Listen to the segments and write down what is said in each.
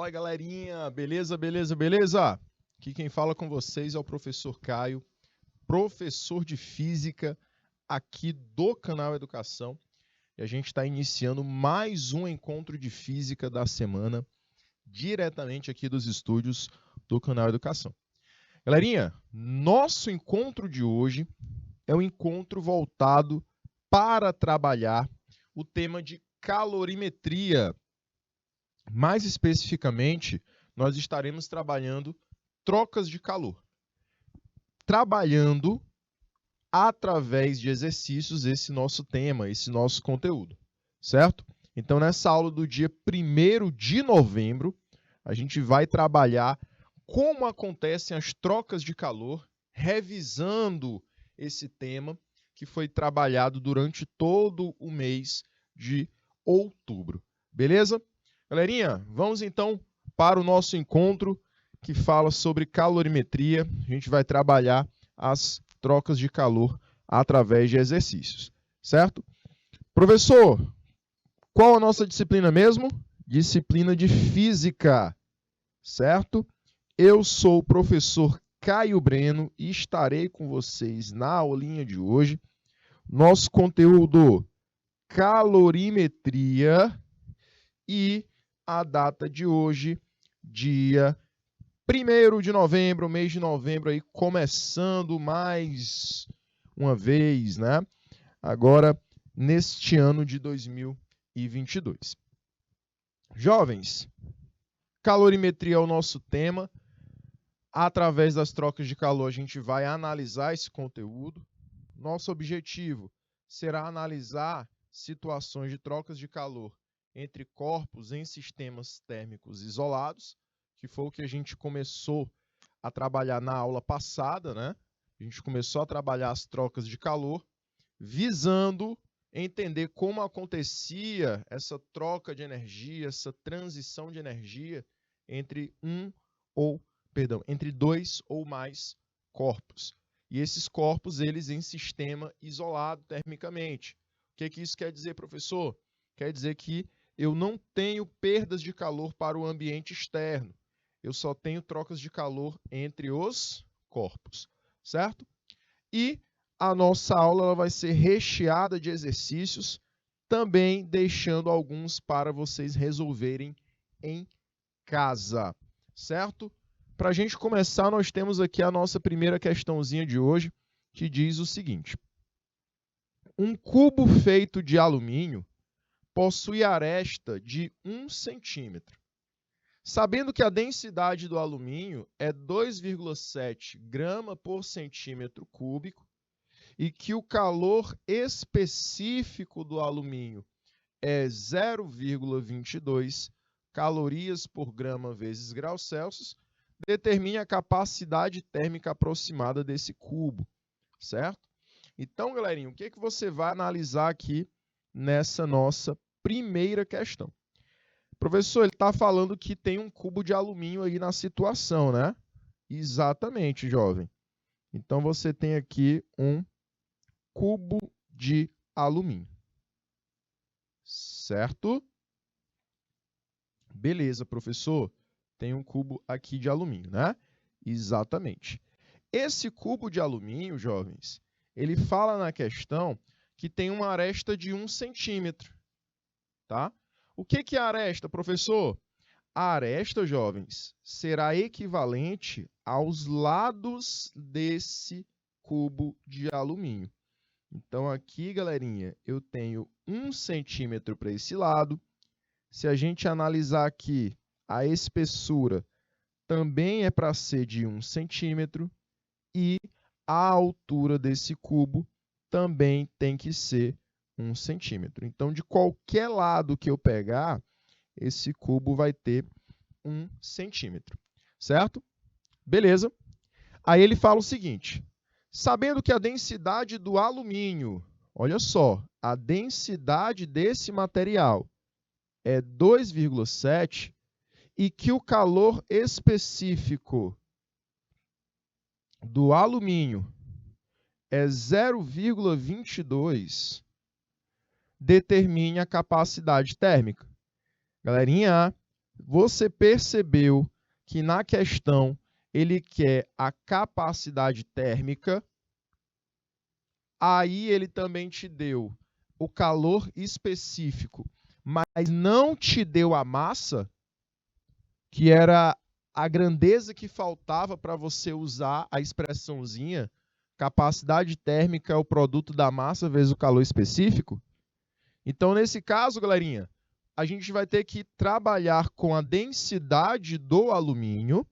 Fala, galerinha! Beleza, beleza, beleza? Aqui quem fala com vocês é o professor Caio, professor de Física aqui do canal Educação. E a gente está iniciando mais um encontro de Física da semana, diretamente aqui dos estúdios do canal Educação. Galerinha, nosso encontro de hoje é um encontro voltado para trabalhar o tema de calorimetria. Mais especificamente, nós estaremos trabalhando trocas de calor. Trabalhando através de exercícios esse nosso tema, esse nosso conteúdo, certo? Então, nessa aula do dia 1º de novembro, a gente vai trabalhar como acontecem as trocas de calor, revisando esse tema que foi trabalhado durante todo o mês de outubro. Beleza? Galerinha, vamos então para o nosso encontro que fala sobre calorimetria. A gente vai trabalhar as trocas de calor através de exercícios, certo? Professor, qual a nossa disciplina mesmo? Disciplina de Física, certo? Eu sou o professor Caio Breno e estarei com vocês na aulinha de hoje. Nosso conteúdo, calorimetria, e a data de hoje, dia 1º de novembro, mês de novembro, aí começando mais uma vez, né? Agora, neste ano de 2022. Jovens, calorimetria é o nosso tema. Através das trocas de calor, a gente vai analisar esse conteúdo. Nosso objetivo será analisar situações de trocas de calor entre corpos em sistemas térmicos isolados, que foi o que a gente começou a trabalhar na aula passada, né? A gente começou a trabalhar as trocas de calor, visando entender como acontecia essa troca de energia, essa transição de energia entre entre dois ou mais corpos. E esses corpos, eles em sistema isolado termicamente. O que isso quer dizer, professor? Quer dizer que eu não tenho perdas de calor para o ambiente externo. Eu só tenho trocas de calor entre os corpos, certo? E a nossa aula ela vai ser recheada de exercícios, também deixando alguns para vocês resolverem em casa, certo? Para a gente começar, nós temos aqui a nossa primeira questãozinha de hoje, que diz o seguinte: um cubo feito de alumínio possui aresta de 1 centímetro. Sabendo que a densidade do alumínio é 2,7 grama por centímetro cúbico e que o calor específico do alumínio é 0,22 calorias por grama vezes graus Celsius, determine a capacidade térmica aproximada desse cubo, certo? Então, galerinha, o que você vai analisar aqui nessa nossa primeira questão? Professor, ele está falando que tem um cubo de alumínio aí na situação, né? Exatamente, jovem. Então, você tem aqui um cubo de alumínio. Certo? Beleza, professor. Tem um cubo aqui de alumínio, né? Exatamente. Esse cubo de alumínio, jovens, ele fala na questão que tem uma aresta de 1 centímetro, tá? O que é a aresta, professor? A aresta, jovens, será equivalente aos lados desse cubo de alumínio. Então, aqui, galerinha, eu tenho 1 centímetro para esse lado. Se a gente analisar aqui, a espessura também é para ser de 1 centímetro e a altura desse cubo também tem que ser 1 centímetro. Então, de qualquer lado que eu pegar, esse cubo vai ter 1 centímetro, certo? Beleza. Aí ele fala o seguinte: sabendo que a densidade do alumínio, olha só, a densidade desse material é 2,7 e que o calor específico do alumínio é 0,22, determine a capacidade térmica. Galerinha, Você percebeu que na questão ele quer a capacidade térmica, aí ele também te deu o calor específico, mas não te deu a massa, que era a grandeza que faltava para você usar a expressãozinha capacidade térmica é o produto da massa vezes o calor específico. Então, nesse caso, galerinha, a gente vai ter que trabalhar com a densidade do alumínio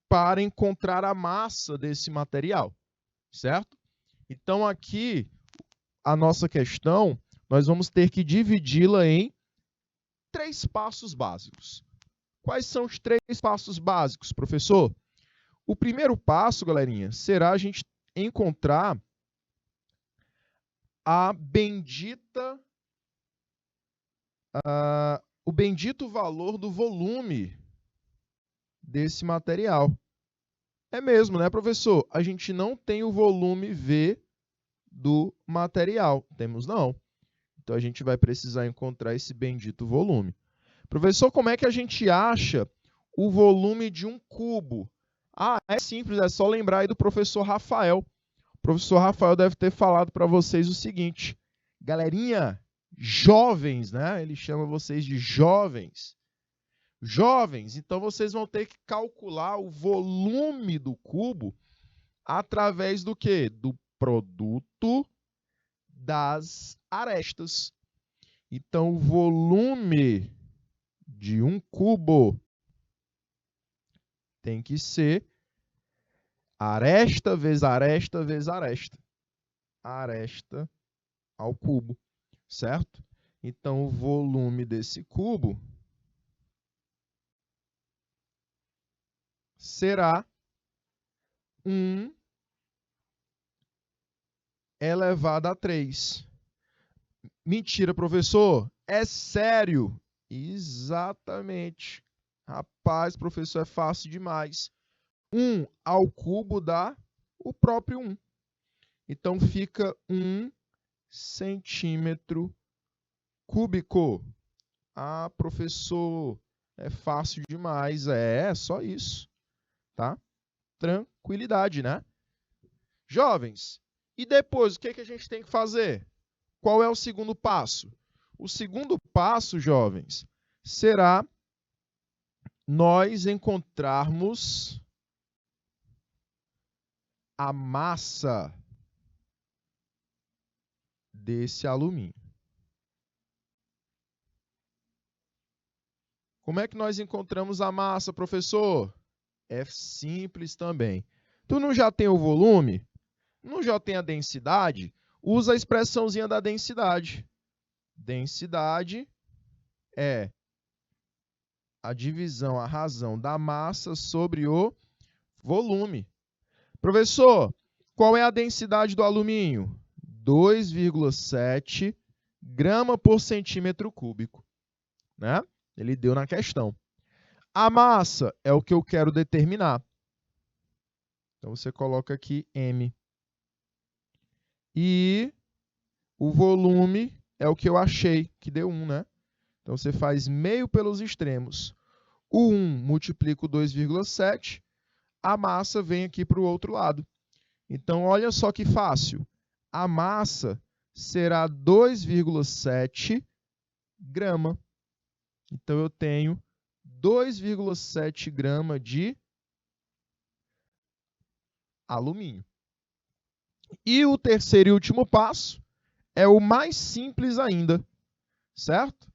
para encontrar a massa desse material, certo? Então, aqui, a nossa questão, nós vamos ter que dividi-la em 3 passos básicos. Quais são os 3 passos básicos, professor? O primeiro passo, galerinha, será a gente encontrar o bendito valor do volume desse material. É mesmo, né, professor? A gente não tem o volume V do material. Temos não. Então, a gente vai precisar encontrar esse bendito volume. Professor, como é que a gente acha o volume de um cubo? Ah, é simples, é só lembrar aí do professor Rafael. O professor Rafael deve ter falado para vocês o seguinte: galerinha, jovens, né? Ele chama vocês de jovens. Jovens, então vocês vão ter que calcular o volume do cubo através do quê? Do produto das arestas. Então, o volume de um cubo tem que ser aresta vezes aresta vezes aresta. Aresta ao cubo, certo? Então, o volume desse cubo será 1 elevado a 3. Mentira, professor. É sério. Exatamente. Rapaz, professor, é fácil demais. 1 ao cubo dá o próprio 1. Então, fica 1 centímetro cúbico. Ah, professor, é fácil demais. É só isso, tá? Tranquilidade, né? Jovens, e depois, o que a gente tem que fazer? Qual é o segundo passo? O segundo passo, jovens, será nós encontrarmos a massa desse alumínio. Como é que nós encontramos a massa, professor? É simples também. Tu não já tem o volume? Não já tem a densidade? Usa a expressãozinha da densidade. Densidade é a divisão, a razão da massa sobre o volume. Professor, qual é a densidade do alumínio? 2,7 grama por centímetro cúbico, né? Ele deu na questão. A massa é o que eu quero determinar. Então, você coloca aqui M. E o volume é o que eu achei, que deu 1, né? Então, você faz meio pelos extremos. O 1 multiplica o 2,7, a massa vem aqui para o outro lado. Então, olha só que fácil. A massa será 2,7 grama. Então, eu tenho 2,7 grama de alumínio. E o terceiro e último passo é o mais simples ainda, certo?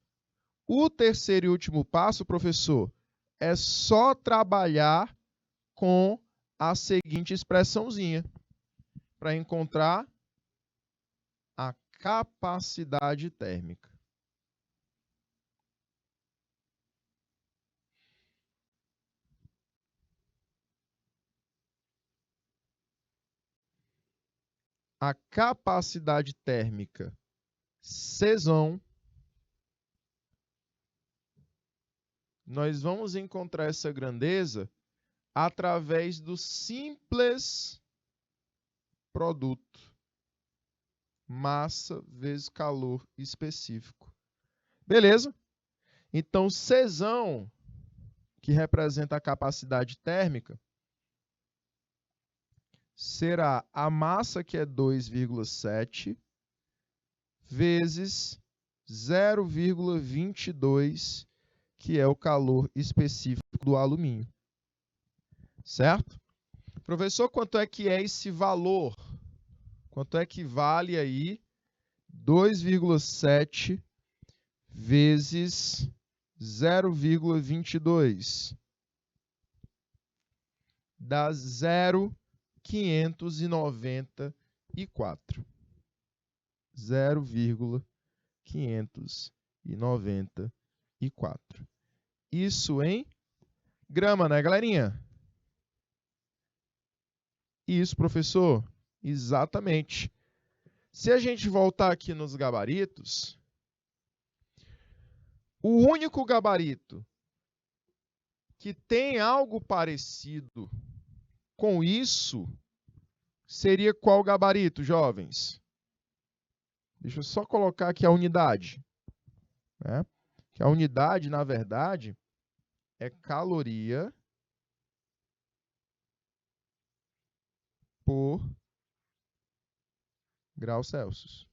O terceiro e último passo, professor, é só trabalhar com a seguinte expressãozinha para encontrar a capacidade térmica. A capacidade térmica Czon, nós vamos encontrar essa grandeza através do simples produto massa vezes calor específico. Beleza? Então, Czão, que representa a capacidade térmica, será a massa, que é 2,7, vezes 0,22, que é o calor específico do alumínio. Certo? Professor, quanto é que é esse valor? Quanto é que vale aí 2,7 vezes 0,22? Dá 0,594. 0,594. Isso em grama, né, galerinha? Isso, professor. Exatamente. Se a gente voltar aqui nos gabaritos, o único gabarito que tem algo parecido com isso seria qual gabarito, jovens? Deixa eu só colocar aqui a unidade. Né? Que a unidade, na verdade, é caloria por graus Celsius.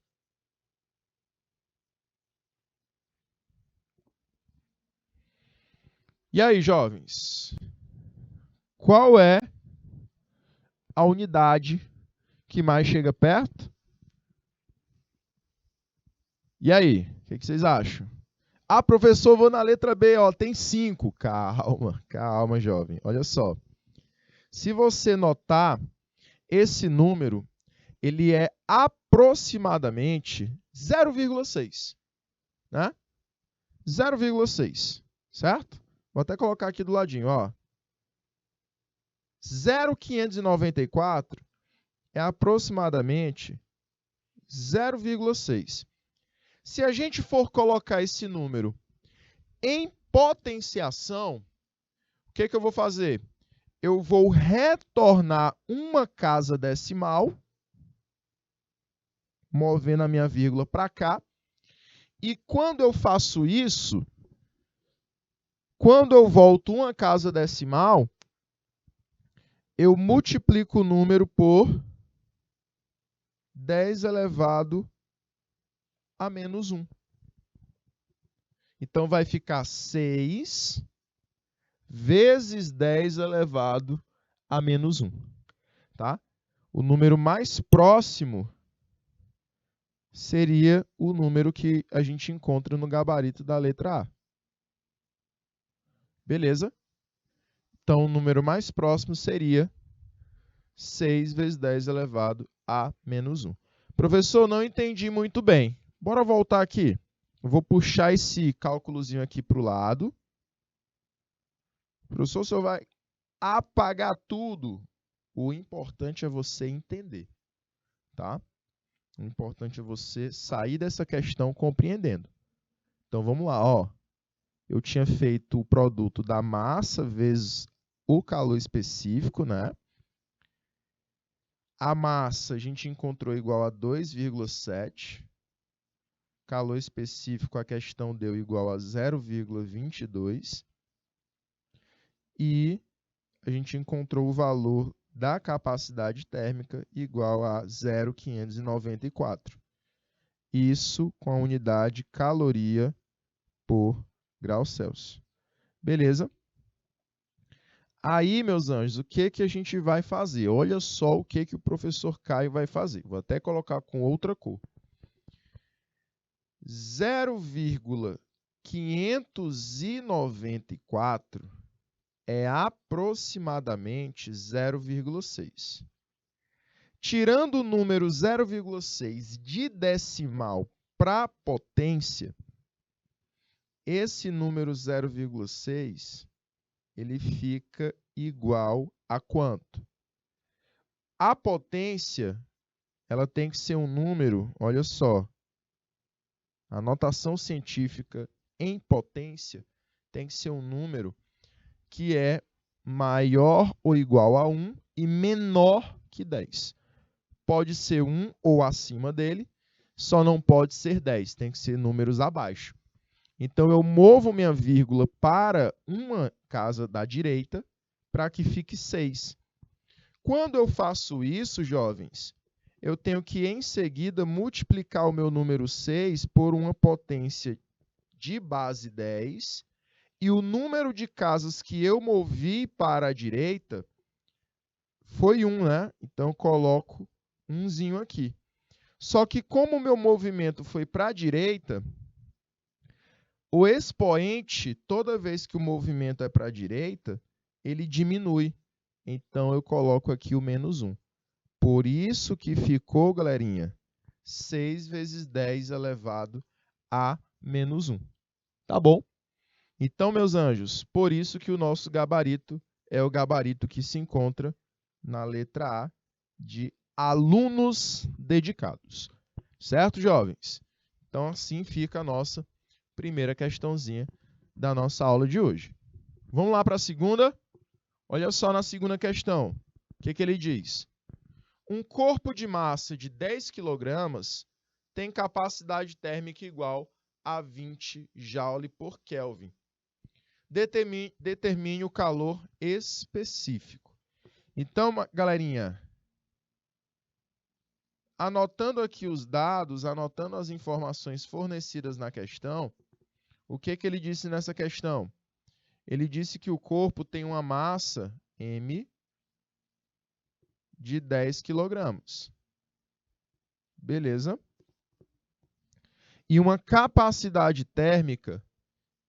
E aí, jovens? Qual é a unidade que mais chega perto? E aí, o que vocês acham? Ah, professor, vou na letra B, ó, tem 5. Calma, calma, jovem. Olha só. Se você notar, esse número, ele é aproximadamente 0,6. Né? 0,6, certo? Vou até colocar aqui do ladinho, ó. 0,594 é aproximadamente 0,6. Se a gente for colocar esse número em potenciação, o que eu vou fazer? Eu vou retornar uma casa decimal, movendo a minha vírgula para cá, e quando eu faço isso, quando eu volto uma casa decimal, eu multiplico o número por 10 elevado a menos 1. Então, vai ficar 6 vezes 10 elevado a menos 1. Tá? O número mais próximo seria o número que a gente encontra no gabarito da letra A. Beleza? Então, o número mais próximo seria 6 vezes 10 elevado a menos 1. Professor, não entendi muito bem. Bora voltar aqui. Eu vou puxar esse cálculozinho aqui para o lado. Professor, o senhor vai apagar tudo. O importante é você entender. Tá? O importante é você sair dessa questão compreendendo. Então, vamos lá. Ó. Eu tinha feito o produto da massa vezes o calor específico, né? A massa a gente encontrou igual a 2,7. Calor específico, a questão deu igual a 0,22. E a gente encontrou o valor da capacidade térmica igual a 0,594. Isso com a unidade caloria por grau Celsius. Beleza? Aí, meus anjos, o que a gente vai fazer? Olha só o que o professor Caio vai fazer. Vou até colocar com outra cor. 0,594 é aproximadamente 0,6. Tirando o número 0,6 de decimal para potência, esse número 0,6 ele fica igual a quanto? A potência ela tem que ser um número, olha só, a notação científica em potência tem que ser um número que é maior ou igual a 1 e menor que 10. Pode ser 1 ou acima dele, só não pode ser 10, tem que ser números abaixo. Então, eu movo minha vírgula para uma casa da direita para que fique 6. Quando eu faço isso, jovens, eu tenho que, em seguida, multiplicar o meu número 6 por uma potência de base 10 e o número de casas que eu movi para a direita foi 1, né? Então, eu coloco umzinho aqui. Só que como o meu movimento foi para a direita, o expoente, toda vez que o movimento é para a direita, ele diminui. Então, eu coloco aqui o menos 1. Por isso que ficou, galerinha, 6 vezes 10 elevado a menos 1. Tá bom? Então, meus anjos, por isso que o nosso gabarito é o gabarito que se encontra na letra A de alunos dedicados. Certo, jovens? Então, assim fica a nossa primeira questãozinha da nossa aula de hoje. Vamos lá para a segunda? Olha só na segunda questão. O que ele diz? Um corpo de massa de 10 kg tem capacidade térmica igual a 20 Joule por Kelvin. Determine o calor específico. Então, galerinha, anotando aqui os dados, anotando as informações fornecidas na questão, o que ele disse nessa questão? Ele disse que o corpo tem uma massa M de 10 kg. Beleza? E uma capacidade térmica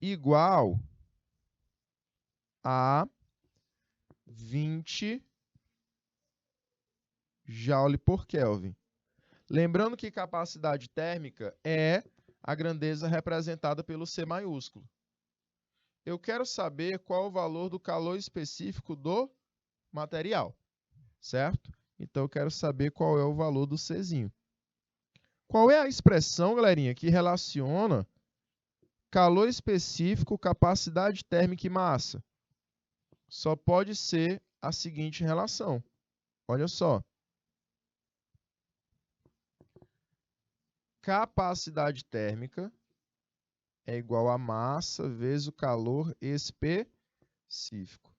igual a 20 Joule por Kelvin. Lembrando que capacidade térmica é a grandeza representada pelo C maiúsculo. Eu quero saber qual o valor do calor específico do material, certo? Então, eu quero saber qual é o valor do Czinho. Qual é a expressão, galerinha, que relaciona calor específico, capacidade térmica e massa? Só pode ser a seguinte relação. Olha só. Capacidade térmica é igual a massa vezes o calor específico.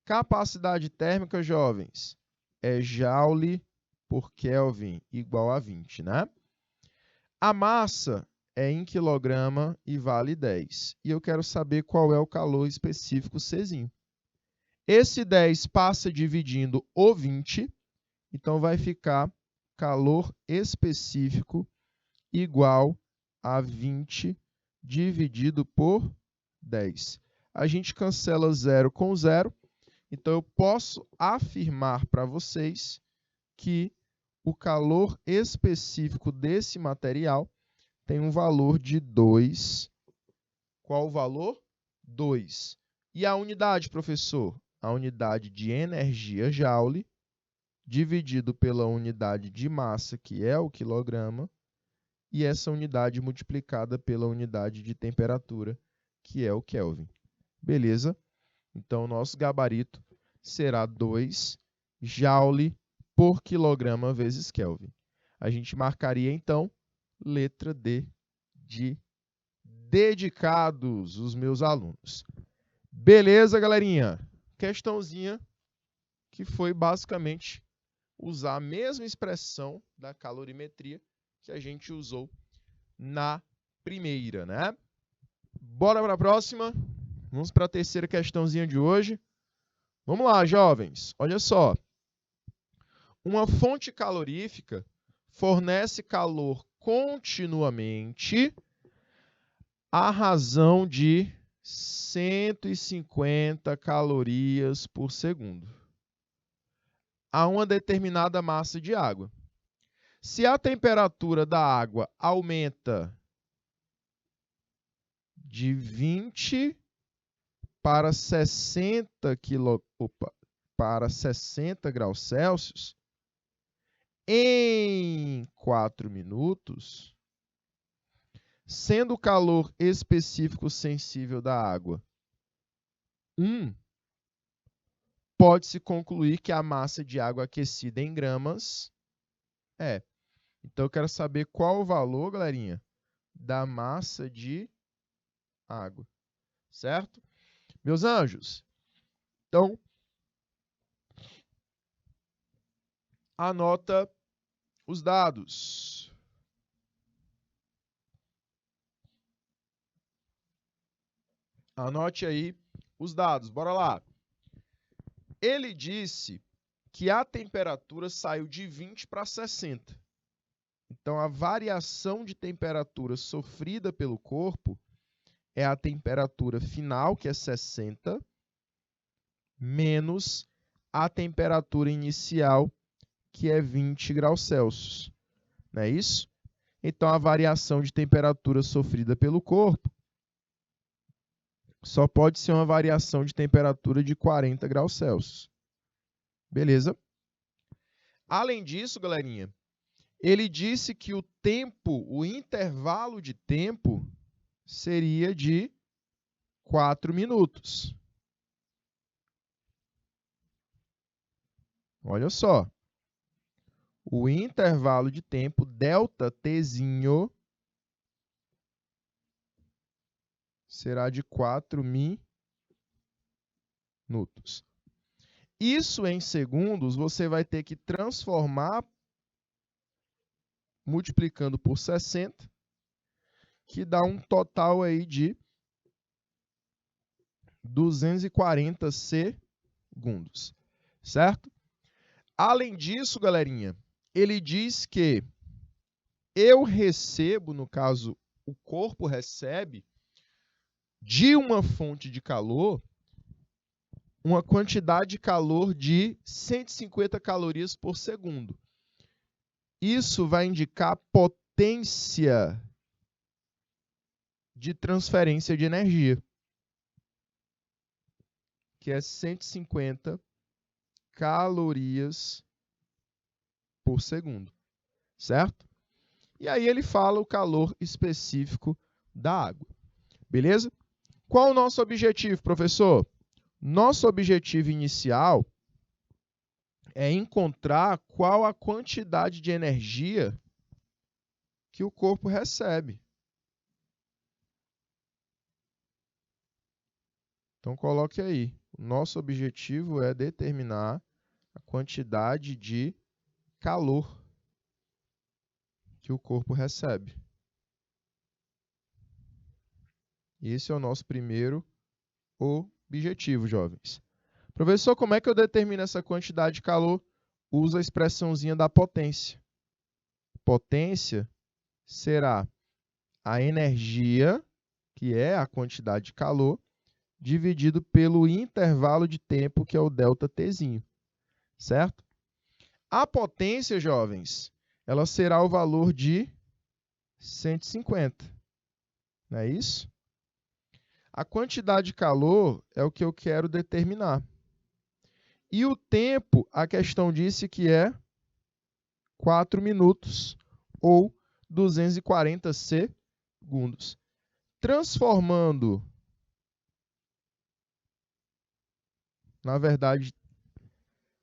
Capacidade térmica, jovens, é Joule por Kelvin igual a 20, né? A massa é em quilograma e vale 10. E eu quero saber qual é o calor específico Czinho. Esse 10 passa dividindo o 20, então vai ficar calor específico igual a 20 dividido por 10. A gente cancela 0 com 0, então eu posso afirmar para vocês que o calor específico desse material tem um valor de 2. Qual o valor? 2. E a unidade, professor? A unidade de energia Joule dividido pela unidade de massa, que é o quilograma, e essa unidade multiplicada pela unidade de temperatura, que é o Kelvin. Beleza? Então, o nosso gabarito será 2 Joule por quilograma vezes Kelvin. A gente marcaria, então, letra D de dedicados, os meus alunos. Beleza, galerinha? Questãozinha que foi basicamente usar a mesma expressão da calorimetria que a gente usou na primeira, né? Bora para a próxima. Vamos para a terceira questãozinha de hoje. Vamos lá, jovens. Olha só. Uma fonte calorífica fornece calor continuamente à razão de 150 calorias por segundo a uma determinada massa de água. Se a temperatura da água aumenta de 20 para 60 graus Celsius em 4 minutos, sendo o calor específico sensível da água 1, pode-se concluir que a massa de água aquecida em gramas é. Então, eu quero saber qual o valor, galerinha, da massa de água. Certo? Meus anjos, então, anota os dados. Anote aí os dados. Bora lá. Ele disse que a temperatura saiu de 20 para 60. Então, a variação de temperatura sofrida pelo corpo é a temperatura final, que é 60, menos a temperatura inicial, que é 20 graus Celsius. Não é isso? Então, a variação de temperatura sofrida pelo corpo só pode ser uma variação de temperatura de 40 graus Celsius. Beleza? Além disso, galerinha, ele disse que o tempo, o intervalo de tempo, seria de 4 minutos. Olha só. O intervalo de tempo, ΔTzinho, será de 4 minutos. Isso em segundos, você vai ter que transformar multiplicando por 60, que dá um total aí de 240 segundos, certo? Além disso, galerinha, ele diz que eu recebo, no caso, o corpo recebe, de uma fonte de calor, uma quantidade de calor de 150 calorias por segundo. Isso vai indicar a potência de transferência de energia, que é 150 calorias por segundo, certo? E aí ele fala o calor específico da água, beleza? Qual o nosso objetivo, professor? Nosso objetivo inicial é encontrar qual a quantidade de energia que o corpo recebe. Então, coloque aí. O nosso objetivo é determinar a quantidade de calor que o corpo recebe. Esse é o nosso primeiro objetivo, jovens. Professor, como é que eu determino essa quantidade de calor? Usa a expressãozinha da potência. Potência será a energia, que é a quantidade de calor, dividido pelo intervalo de tempo, que é o ΔTzinho, certo? A potência, jovens, ela será o valor de 150, não é isso? A quantidade de calor é o que eu quero determinar. E o tempo, a questão disse que é 4 minutos ou 240 segundos. Transformando, na verdade,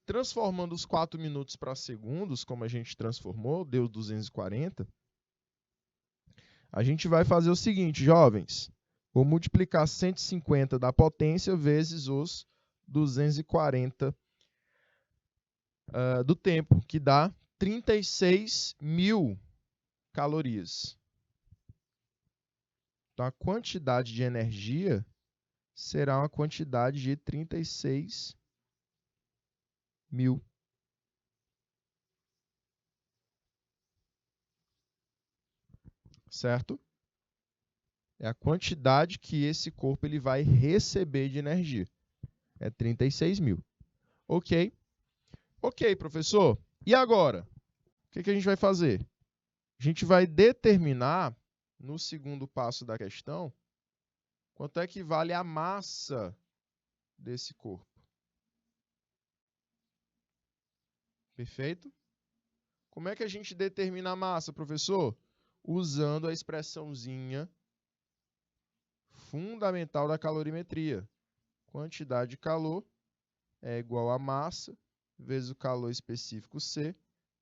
transformando os 4 minutos para segundos, como a gente transformou, deu 240, a gente vai fazer o seguinte, jovens. Vou multiplicar 150 da potência vezes os 240 do tempo, que dá 36.000 calorias. Então, a quantidade de energia será uma quantidade de 36.000. Certo? É a quantidade que esse corpo ele vai receber de energia. É 36.000. Ok? Ok, professor. E agora? O que a gente vai fazer? A gente vai determinar, no segundo passo da questão, quanto é que vale a massa desse corpo. Perfeito? Como é que a gente determina a massa, professor? Usando a expressãozinha fundamental da calorimetria. Quantidade de calor é igual a massa vezes o calor específico C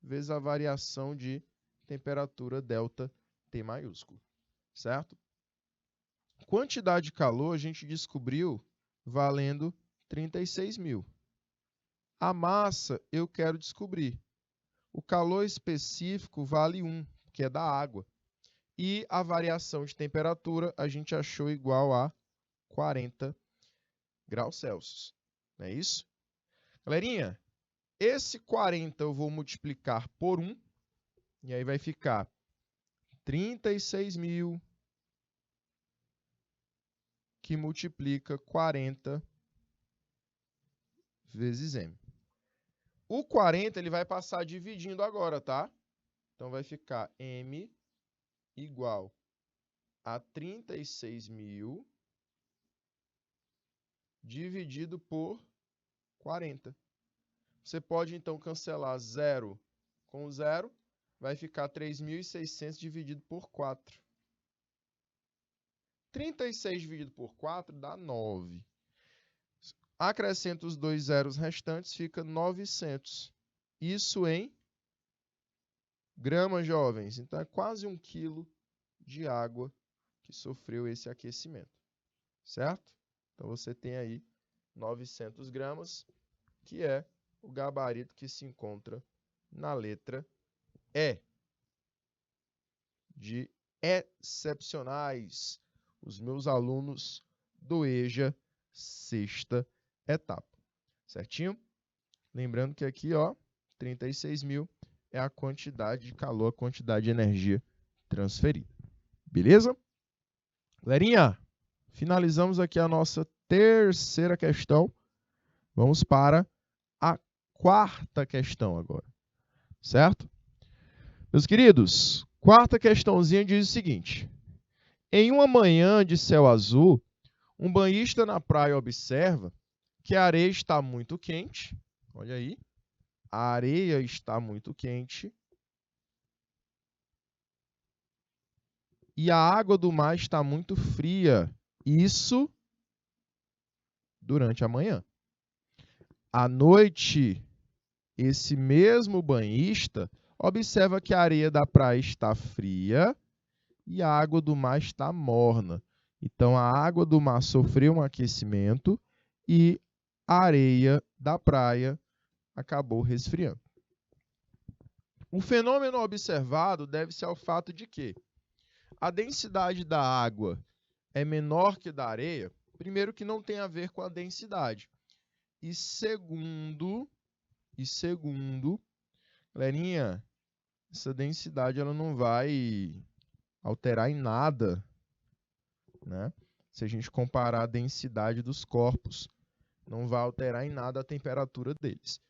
vezes a variação de temperatura ΔT maiúsculo. Certo? Quantidade de calor a gente descobriu valendo 36.000. A massa eu quero descobrir. O calor específico vale 1, que é da água. E a variação de temperatura a gente achou igual a 40 graus Celsius. Não é isso? Galerinha, esse 40 eu vou multiplicar por 1, e aí vai ficar 36.000 que multiplica 40 vezes M. O 40 ele vai passar dividindo agora, tá? Então vai ficar M igual a 36.000 dividido por 40. Você pode, então, cancelar 0 com 0. Vai ficar 3.600 dividido por 4. 36 dividido por 4 dá 9. Acrescenta os 2 zeros restantes, fica 900. Isso em gramas, jovens. Então, é quase 1 quilo de água que sofreu esse aquecimento. Certo? Então, você tem aí 900 gramas, que é o gabarito que se encontra na letra E. De excepcionais, os meus alunos do EJA, sexta etapa. Certinho? Lembrando que aqui, ó, 36.000 é a quantidade de calor, a quantidade de energia transferida. Beleza? Galerinha, finalizamos aqui a nossa terceira questão. Vamos para a quarta questão agora. Certo? Meus queridos, quarta questãozinha diz o seguinte. Em uma manhã de céu azul, um banhista na praia observa que a areia está muito quente. Olha aí. A areia está muito quente. E a água do mar está muito fria. Isso durante a manhã. À noite, esse mesmo banhista observa que a areia da praia está fria e a água do mar está morna. Então, a água do mar sofreu um aquecimento e a areia da praia acabou resfriando. O fenômeno observado deve-se ao fato de que a densidade da água é menor que da areia. Primeiro, que não tem a ver com a densidade. E segundo, galerinha, essa densidade ela não vai alterar em nada, né? Se a gente comparar a densidade dos corpos, não vai alterar em nada a temperatura deles,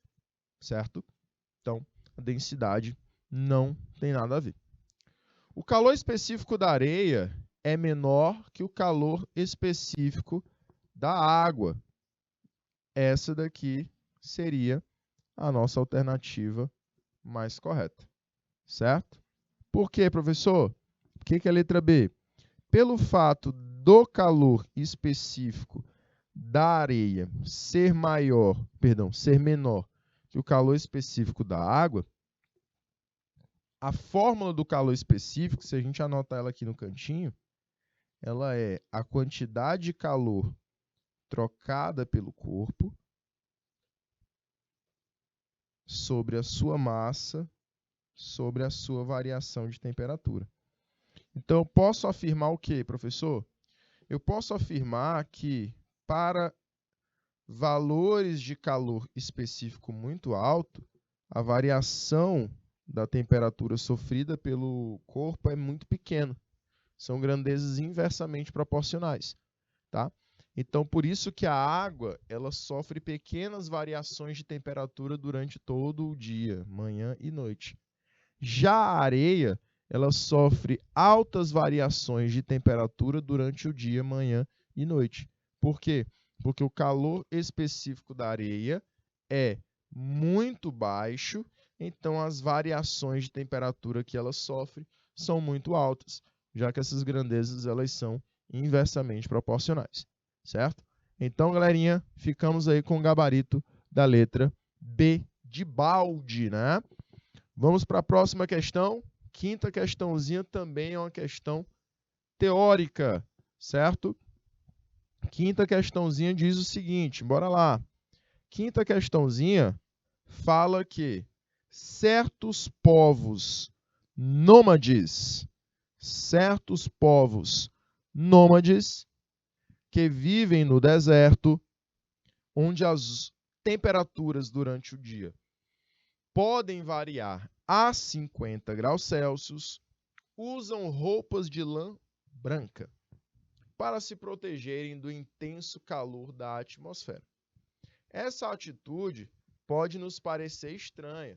certo? Então, a densidade não tem nada a ver. O calor específico da areia é menor que o calor específico da água. Essa daqui seria a nossa alternativa mais correta, certo? Por quê, professor? Por que a letra B? Pelo fato do calor específico da areia ser menor que o calor específico da água, a fórmula do calor específico, se a gente anotar ela aqui no cantinho, ela é a quantidade de calor trocada pelo corpo sobre a sua massa, sobre a sua variação de temperatura. Então, eu posso afirmar o quê, professor? Eu posso afirmar que para valores de calor específico muito alto, a variação da temperatura sofrida pelo corpo é muito pequena. São grandezas inversamente proporcionais, tá? Então, por isso que a água ela sofre pequenas variações de temperatura durante todo o dia, manhã e noite. Já a areia, ela sofre altas variações de temperatura durante o dia, manhã e noite. Por quê? Porque o calor específico da areia é muito baixo, então as variações de temperatura que ela sofre são muito altas, já que essas grandezas elas são inversamente proporcionais, certo? Então, galerinha, ficamos aí com o gabarito da letra B de balde, né? Vamos para a próxima questão. Quinta questãozinha também é uma questão teórica, certo? Quinta questãozinha diz o seguinte, bora lá. Quinta questãozinha fala que certos povos nômades que vivem no deserto, onde as temperaturas durante o dia podem variar a 50 graus Celsius, usam roupas de lã branca para se protegerem do intenso calor da atmosfera. Essa atitude pode nos parecer estranha,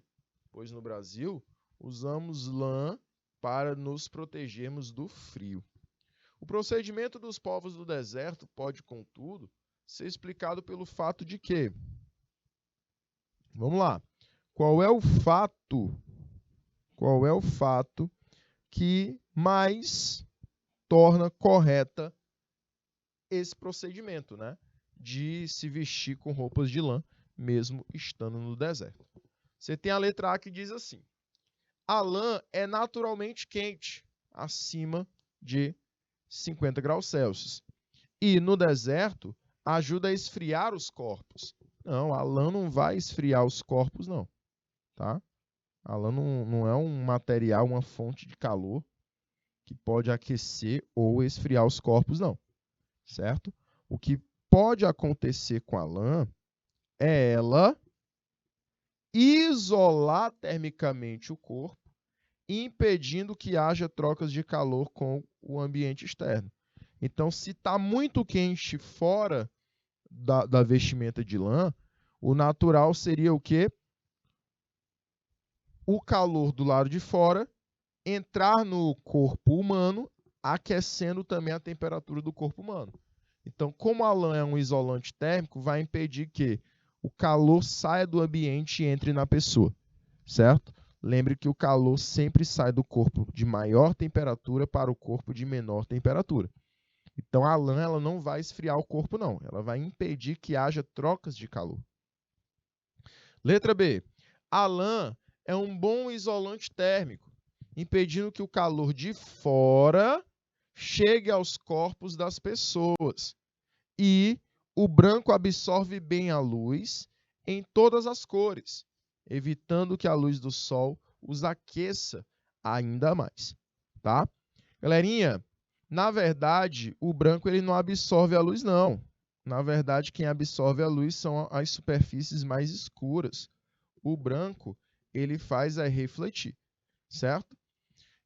pois no Brasil usamos lã para nos protegermos do frio. O procedimento dos povos do deserto pode, contudo, ser explicado pelo fato de que, vamos lá, qual é o fato que mais torna correta esse procedimento, né? De se vestir com roupas de lã, mesmo estando no deserto. Você tem a letra A que diz assim: a lã é naturalmente quente, acima de 50 graus Celsius. E no deserto, ajuda a esfriar os corpos. Não, a lã não vai esfriar os corpos, não. Tá? A lã não é um material, uma fonte de calor que pode aquecer ou esfriar os corpos, não. Certo? O que pode acontecer com a lã é ela isolar termicamente o corpo, impedindo que haja trocas de calor com o ambiente externo. Então, se está muito quente fora da vestimenta de lã, o natural seria o quê? O calor do lado de fora entrar no corpo humano, aquecendo também a temperatura do corpo humano. Então, como a lã é um isolante térmico, vai impedir que o calor saia do ambiente e entre na pessoa, certo? Lembre que o calor sempre sai do corpo de maior temperatura para o corpo de menor temperatura. Então, a lã ela não vai esfriar o corpo, não. Ela vai impedir que haja trocas de calor. Letra B. A lã é um bom isolante térmico, impedindo que o calor de fora chegue aos corpos das pessoas. E o branco absorve bem a luz em todas as cores, evitando que a luz do sol os aqueça ainda mais. Tá? Galerinha, na verdade, o branco ele não absorve a luz, não. Na verdade, quem absorve a luz são as superfícies mais escuras. O branco, ele faz refletir, certo?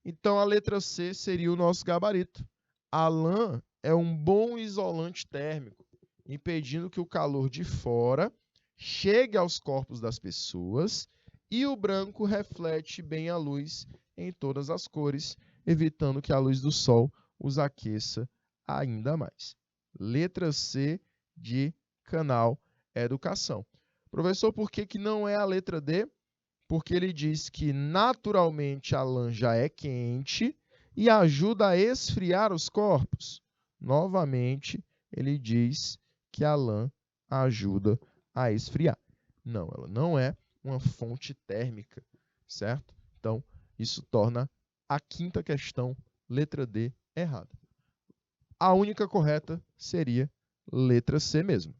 Então, a letra C seria o nosso gabarito. A lã é um bom isolante térmico, impedindo que o calor de fora chegue aos corpos das pessoas, e o branco reflete bem a luz em todas as cores, evitando que a luz do sol os aqueça ainda mais. Letra C de Canal Educação. Professor, por que não é a letra D? Porque ele diz que naturalmente a lã já é quente e ajuda a esfriar os corpos. Novamente, ele diz que a lã ajuda a esfriar. Não, ela não é uma fonte térmica, certo? Então, isso torna a quinta questão, letra D, errada. A única correta seria letra C mesmo,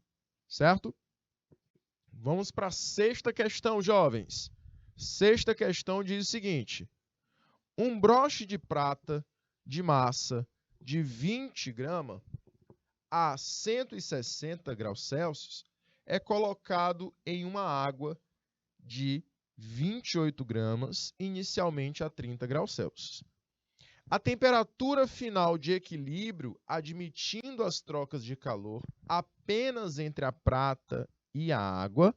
certo? Vamos para a sexta questão, jovens. Sexta questão diz o seguinte: um broche de prata de massa de 20 gramas a 160 graus Celsius é colocado em uma água de 28 gramas, inicialmente a 30 graus Celsius. A temperatura final de equilíbrio, admitindo as trocas de calor apenas entre a prata e a água,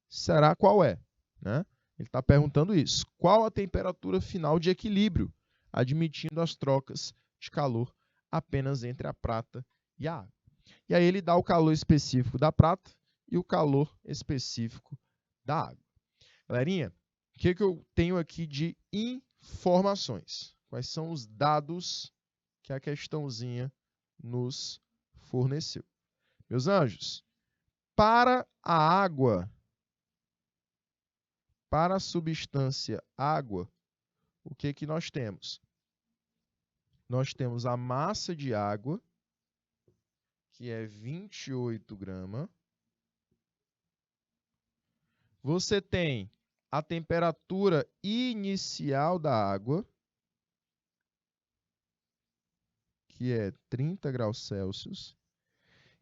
será qual é? Né? Ele está perguntando isso. Qual a temperatura final de equilíbrio, admitindo as trocas de calor apenas entre a prata e a água? E aí ele dá o calor específico da prata e o calor específico da água. Galerinha, o que eu tenho aqui de informações? Quais são os dados que a questãozinha nos forneceu? Meus anjos, para a água, para a substância água, o que nós temos? Nós temos a massa de água que é 28 gramas. Você tem a temperatura inicial da água, que é 30 graus Celsius.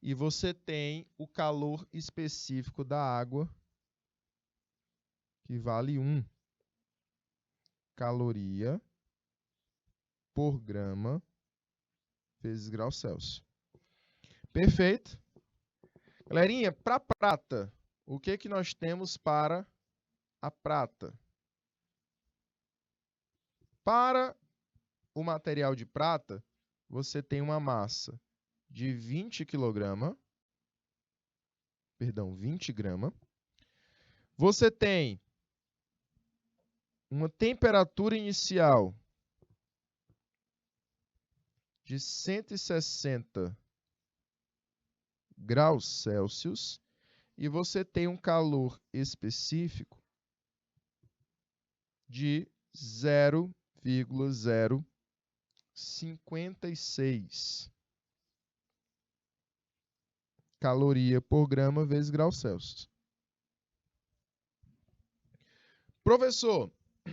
E você tem o calor específico da água, que vale 1 caloria por grama vezes graus Celsius. Perfeito? Galerinha, para prata, o que nós temos para a prata? Para o material de prata, você tem uma massa de 20 kg, perdão, 20 gramas. Você tem uma temperatura inicial de 160 graus Celsius e você tem um calor específico de 0,056 caloria por grama vezes graus Celsius. Professor, o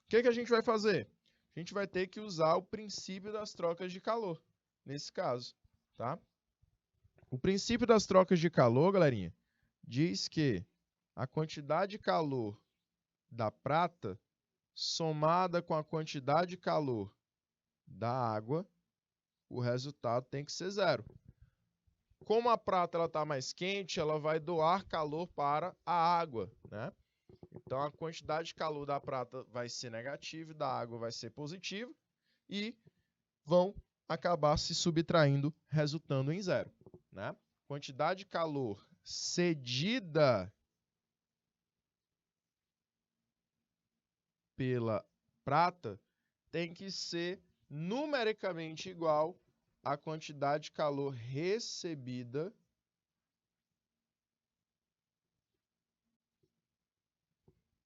que a gente vai fazer? A gente vai ter que usar o princípio das trocas de calor, nesse caso, tá? O princípio das trocas de calor, galerinha, diz que a quantidade de calor da prata somada com a quantidade de calor da água, o resultado tem que ser 0. Como a prata está mais quente, ela vai doar calor para a água, né? Então, a quantidade de calor da prata vai ser negativa e da água vai ser positiva e vão acabar se subtraindo, resultando em 0. Né? Quantidade de calor cedida pela prata tem que ser numericamente igual à quantidade de calor recebida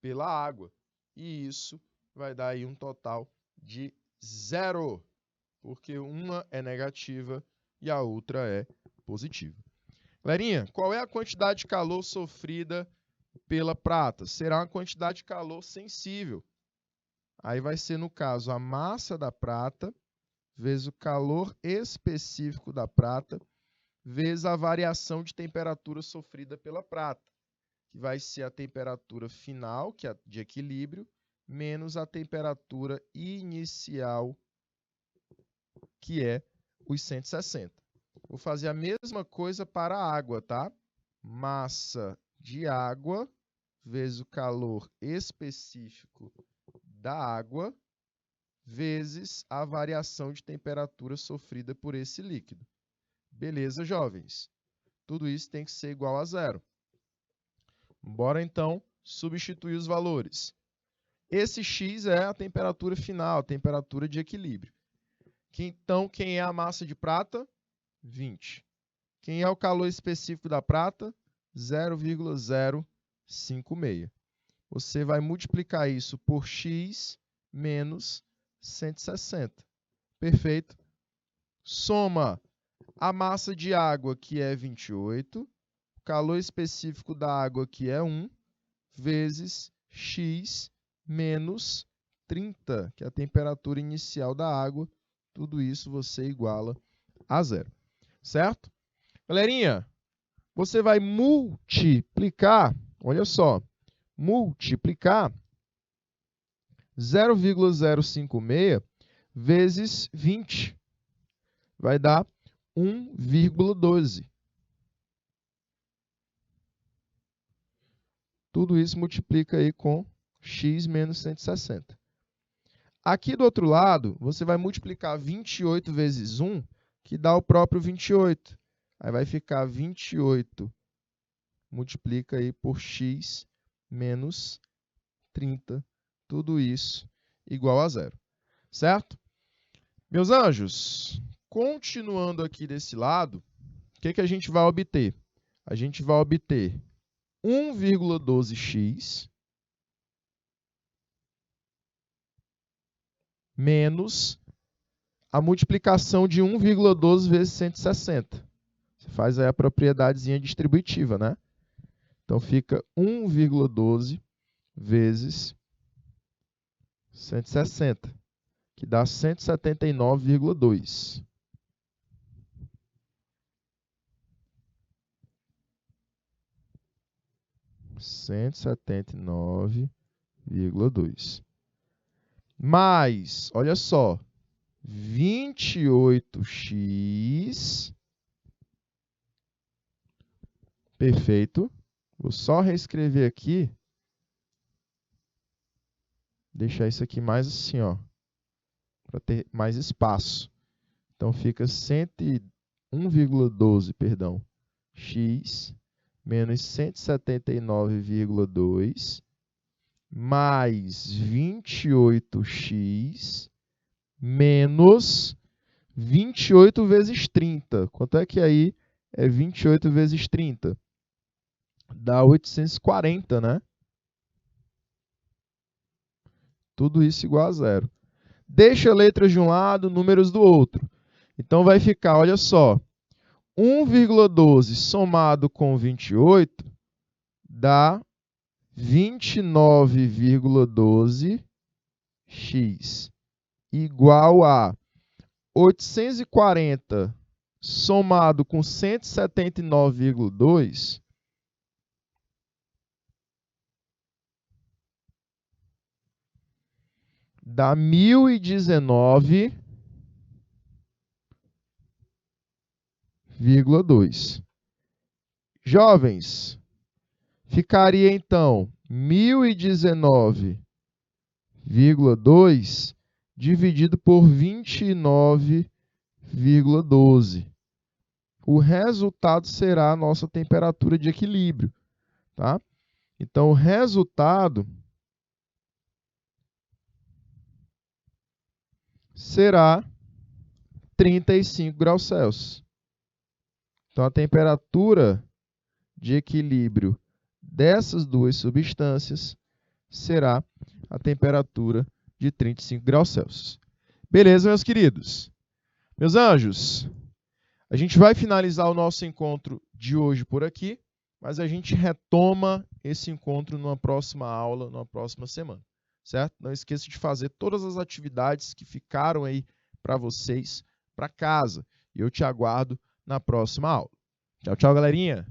pela água. E isso vai dar aí um total de 0, porque uma é negativa e a outra é positiva. Galerinha, qual é a quantidade de calor sofrida pela prata? Será uma quantidade de calor sensível. Aí vai ser, no caso, a massa da prata vezes o calor específico da prata vezes a variação de temperatura sofrida pela prata, que vai ser a temperatura final, que é de equilíbrio, menos a temperatura inicial, que é os 160. Vou fazer a mesma coisa para a água, tá? Massa de água vezes o calor específico da água vezes a variação de temperatura sofrida por esse líquido. Beleza, jovens? Tudo isso tem que ser igual a 0. Bora, então, substituir os valores. Esse x é a temperatura final, a temperatura de equilíbrio. Então, quem é a massa de prata? 20. Quem é o calor específico da prata? 0,056. Você vai multiplicar isso por x menos 160. Perfeito. Soma a massa de água, que é 28, o calor específico da água, que é 1, vezes x menos 30, que é a temperatura inicial da água. Tudo isso você iguala a 0. Certo? Galerinha, você vai multiplicar, olha só, multiplicar 0,056 vezes 20. Vai dar 1,12. Tudo isso multiplica aí com x menos 160. Aqui do outro lado, você vai multiplicar 28 vezes 1, que dá o próprio 28. Aí vai ficar 28, multiplica aí por x menos 30. Tudo isso igual a 0. Certo? Meus anjos, continuando aqui desse lado, o que a gente vai obter? A gente vai obter 1,12x menos a multiplicação de 1,12 vezes 160. Você faz aí a propriedadezinha distributiva, né? Então, fica 1,12 vezes 160, que dá 179,2. Mais, olha só, 28x. Perfeito. Vou só reescrever aqui. Deixar isso aqui mais assim, ó, para ter mais espaço. Então, fica 101,12, perdão, x menos 179,2 mais 28x menos 28 vezes 30. Quanto é que aí é 28 vezes 30? Dá 840, né? Tudo isso igual a zero. Deixa letras de um lado, números do outro. Então, vai ficar, olha só, 1,12 somado com 28 dá 29,12x igual a 840 somado com 179,2 dá 1019,2. Jovens, ficaria então 1019,2 dividido por 29,12. O resultado será a nossa temperatura de equilíbrio, tá? Então, o resultado será 35 graus Celsius. Então, a temperatura de equilíbrio dessas duas substâncias será a temperatura de 35 graus Celsius. Beleza, meus queridos? Meus anjos, a gente vai finalizar o nosso encontro de hoje por aqui, mas a gente retoma esse encontro numa próxima aula, numa próxima semana, certo? Não esqueça de fazer todas as atividades que ficaram aí para vocês, para casa. E eu te aguardo na próxima aula. Tchau, tchau, galerinha!